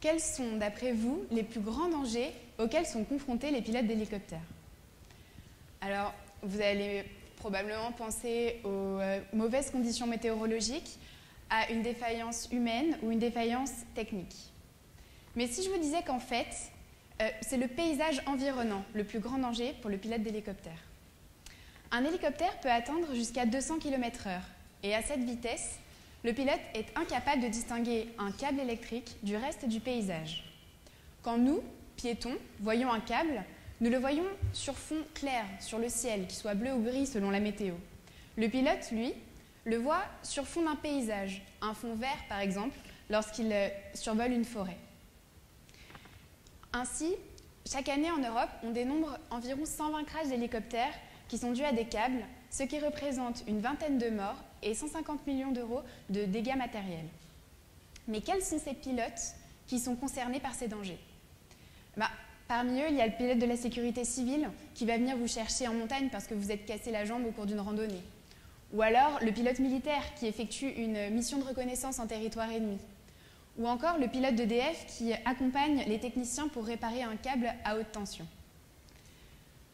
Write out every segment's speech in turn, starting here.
quels sont, d'après vous, les plus grands dangers auxquels sont confrontés les pilotes d'hélicoptères? Alors, vous allez probablement penser aux mauvaises conditions météorologiques, à une défaillance humaine ou une défaillance technique. Mais si je vous disais qu'en fait, c'est le paysage environnant le plus grand danger pour le pilote d'hélicoptère. Un hélicoptère peut atteindre jusqu'à 200 km/h et à cette vitesse, le pilote est incapable de distinguer un câble électrique du reste du paysage. Quand nous, piétons, voyons un câble, nous le voyons sur fond clair, sur le ciel, qu'il soit bleu ou gris selon la météo. Le pilote, lui, le voit sur fond d'un paysage, un fond vert par exemple, lorsqu'il survole une forêt. Ainsi, chaque année en Europe, on dénombre environ 120 crashs d'hélicoptères qui sont dus à des câbles, ce qui représente une vingtaine de morts et 150 millions d'euros de dégâts matériels. Mais quels sont ces pilotes qui sont concernés par ces dangers? Parmi eux, il y a le pilote de la sécurité civile qui va venir vous chercher en montagne parce que vous êtes cassé la jambe au cours d'une randonnée. Ou alors le pilote militaire qui effectue une mission de reconnaissance en territoire ennemi. Ou encore le pilote d'EDF qui accompagne les techniciens pour réparer un câble à haute tension.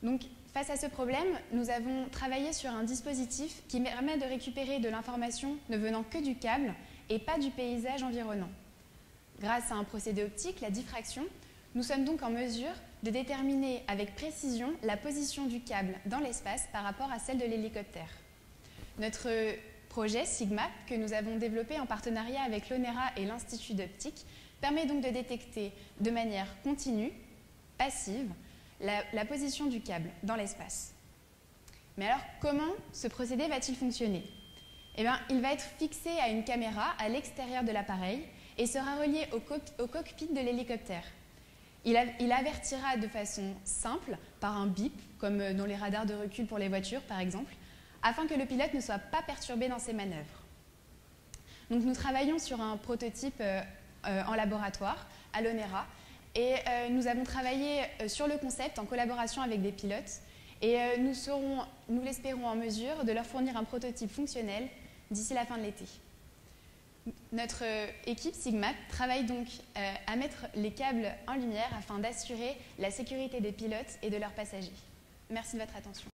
Donc, face à ce problème, nous avons travaillé sur un dispositif qui permet de récupérer de l'information ne venant que du câble et pas du paysage environnant. Grâce à un procédé optique, la diffraction, nous sommes donc en mesure de déterminer avec précision la position du câble dans l'espace par rapport à celle de l'hélicoptère. Notre projet SIGMAP, que nous avons développé en partenariat avec l'ONERA et l'Institut d'optique, permet donc de détecter de manière continue, passive, la position du câble dans l'espace. Mais alors, comment ce procédé va-t-il fonctionner? Il va être fixé à une caméra à l'extérieur de l'appareil et sera relié au cockpit de l'hélicoptère. Il avertira de façon simple, par un bip, comme dans les radars de recul pour les voitures par exemple, afin que le pilote ne soit pas perturbé dans ses manœuvres. Donc nous travaillons sur un prototype en laboratoire à l'ONERA et nous avons travaillé sur le concept en collaboration avec des pilotes et nous serons, nous l'espérons, en mesure de leur fournir un prototype fonctionnel d'ici la fin de l'été. Notre équipe SIGMAP travaille donc à mettre les câbles en lumière afin d'assurer la sécurité des pilotes et de leurs passagers. Merci de votre attention.